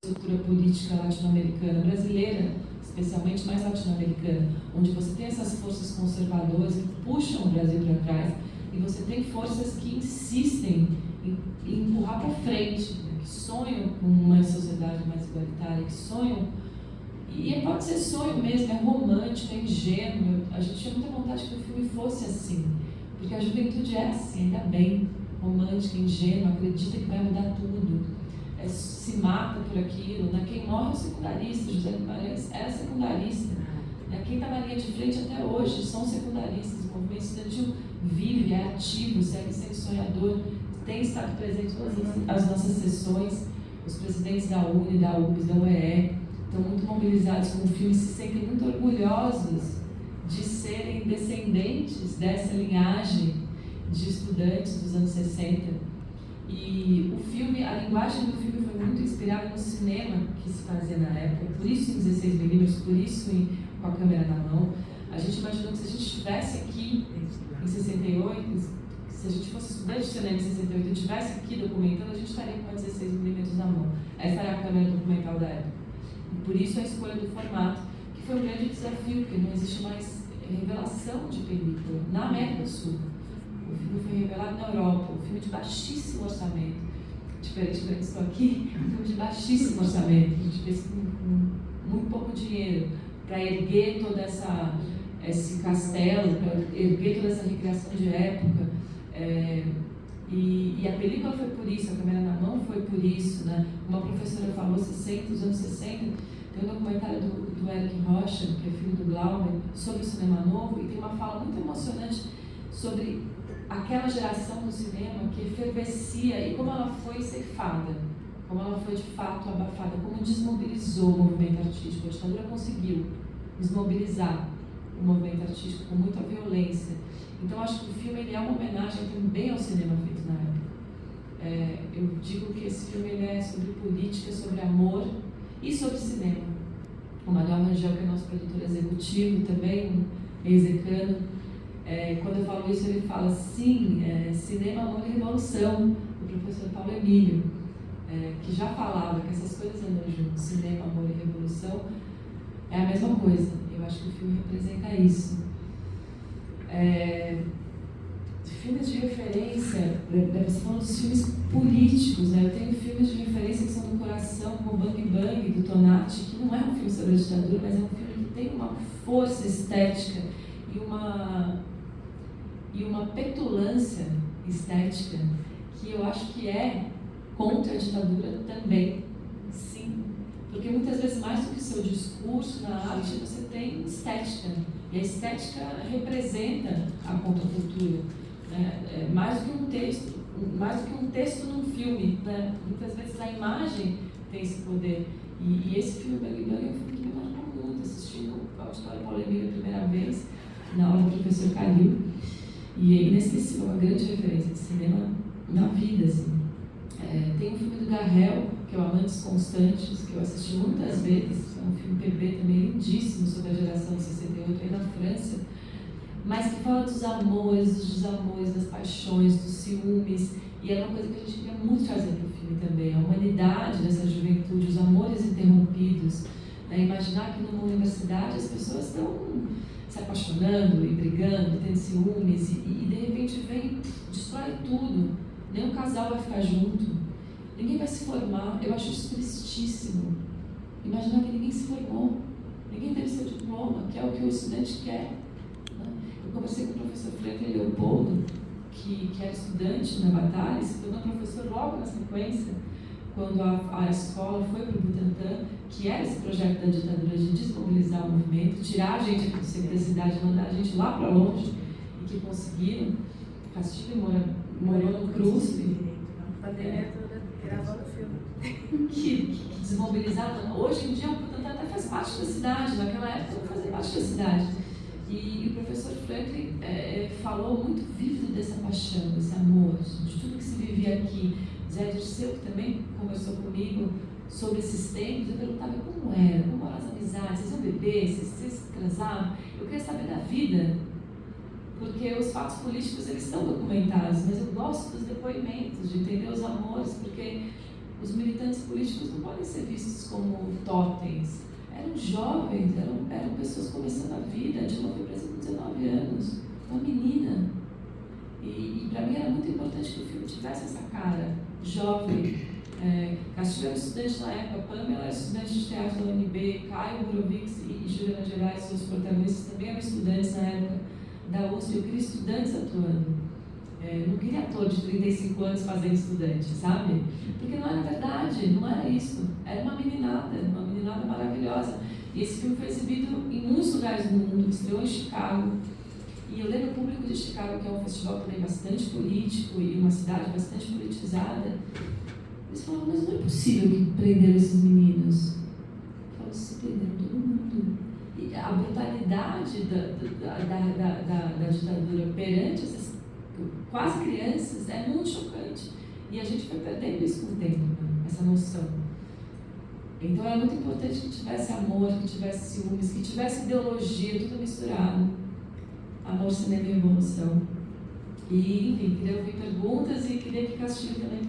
estrutura política latino-americana, brasileira, especialmente mais latino-americana, onde você tem essas forças conservadoras que puxam o Brasil para trás e você tem forças que insistem em empurrar para frente, né, que sonham com uma sociedade mais igualitária, que sonham, e pode ser sonho mesmo, é romântico, é ingênuo. A gente tinha muita vontade que o filme fosse assim, porque a juventude é assim, ainda bem, romântica, ingênua, acredita que vai mudar tudo. Se mata por aquilo, né? Quem morre é o secundarista. José Guimarães era secundarista, né? Quem está na linha de frente até hoje são secundaristas. O movimento estudantil vive, é ativo, segue sendo sonhador, tem estado presente em todas as nossas sessões. Os presidentes da UNE, da UBS, da UEE estão muito mobilizados com o filme, se sentem muito orgulhosos de serem descendentes dessa linhagem de estudantes dos anos 60. E o filme, a linguagem do filme foi muito inspirada no cinema que se fazia na época, por isso em 16mm, por isso com a câmera na mão. A gente imaginou que se a gente estivesse aqui em 68, se a gente fosse estudante de cinema em 68 e estivesse aqui documentando, a gente estaria com a 16mm na mão. Essa era a câmera documental da época. E por isso a escolha do formato, que foi um grande desafio, porque não existe mais revelação de película na América do Sul. O filme foi revelado na Europa, um filme de baixíssimo orçamento. Diferente do que eu estou aqui, um filme de baixíssimo orçamento. A gente fez com muito pouco dinheiro para erguer todo esse castelo, para erguer toda essa recriação de época. E a película foi por isso, a câmera na mão foi por isso, né? Uma professora falou, dos anos 60, tem um documentário do Eric Rocha, que é filho do Glauber, sobre o cinema novo, e tem uma fala muito emocionante sobre aquela geração do cinema que efervescia e como ela foi ceifada, como ela foi de fato abafada, como desmobilizou o movimento artístico. A ditadura conseguiu desmobilizar o movimento artístico com muita violência. Então acho que o filme ele é uma homenagem também ao cinema feito na época. Eu digo que esse filme ele é sobre política, sobre amor e sobre cinema. O Manuel Rangel, que é nosso produtor executivo também, um ex-decano, quando eu falo isso, ele fala, sim, cinema, amor e revolução, o professor Paulo Emílio, que já falava que essas coisas andam juntas, cinema, amor e revolução, é a mesma coisa. Eu acho que o filme representa isso. Filmes de referência, você falou dos filmes políticos, né? Eu tenho filmes de referência que são do coração, como Bang Bang, do Tonati, que não é um filme sobre a ditadura, mas é um filme que tem uma força estética e uma petulância estética que eu acho que é contra a ditadura também, sim. Porque muitas vezes, mais do que o seu discurso na arte, você tem estética. E a estética representa a contracultura. Né? Mais do que um texto num filme. Né? Muitas vezes a imagem tem esse poder. E esse filme, Bang Bang, é um filme que me marcou muito. Assistindo o auditório Paulo Emílio a primeira vez, na aula do professor Calil. E é inesquecível, uma grande referência de cinema na vida, assim. Tem um filme do Garrel, que é o Amantes Constantes, que eu assisti muitas vezes, é um filme PB também lindíssimo sobre a geração de 68 aí na França, mas que fala dos amores, dos desamores, das paixões, dos ciúmes, e é uma coisa que a gente queria muito trazer para o filme também, a humanidade dessa juventude, os amores interrompidos, né? Imaginar que numa universidade as pessoas estão se apaixonando e brigando, tendo ciúmes, e de repente vem, destrói tudo. Nenhum casal vai ficar junto, ninguém vai se formar. Eu acho isso tristíssimo. Imaginar que ninguém se formou, ninguém teve seu diploma, que é o que o estudante quer. Eu conversei com o professor Franklin Leopoldo, que era estudante na Batalha, e se tornou professor logo na sequência, quando a escola foi para o Butantã, que era esse projeto da ditadura de desmobilizar o movimento, tirar a gente do centro da cidade, mandar a gente lá para longe, e que conseguiram. Castilho morou no CRUSP. A pandemia toda gravando filme. Que desmobilizava. Hoje em dia o Butantã até faz parte da cidade, naquela época não fazia parte da cidade. E o professor Franklin falou muito vívido dessa paixão, desse amor, de tudo que se vivia aqui. Zé Dirceu, que também conversou comigo sobre esses tempos, eu perguntava como eram as amizades, vocês iam beber, vocês transavam? Eu queria saber da vida, porque os fatos políticos eles estão documentados, mas eu gosto dos depoimentos, de entender os amores, porque os militantes políticos não podem ser vistos como totens. Eram jovens, eram pessoas começando a vida. A Dilma foi presa com 19 anos, uma menina. E para mim era muito importante que o filme tivesse essa cara jovem. Castilho era estudante na época, Pamela era estudante de teatro da UNB, Caio Borovics e Juliana Gerais, seus protagonistas, também eram estudantes na época da USP. Eu queria estudantes atuando. Não queria ator de 35 anos fazendo estudante, sabe? Porque não era verdade, não era isso. Era uma meninada maravilhosa. E esse filme foi exibido em muitos lugares do mundo, estreou em Chicago. E eu lembro o público de Chicago, que é um festival também bastante político e uma cidade bastante politizada. Eles falaram, mas não é possível que prenderam esses meninos. Eu falo, se prenderam todo mundo. E a brutalidade da ditadura perante essas quase crianças é muito chocante. E a gente foi perdendo isso com o tempo, né? Essa noção. Então é muito importante que tivesse amor, que tivesse ciúmes, que tivesse ideologia, tudo misturado. Amor, cinema e evolução. E, enfim, queria ouvir perguntas e queria que Castilho também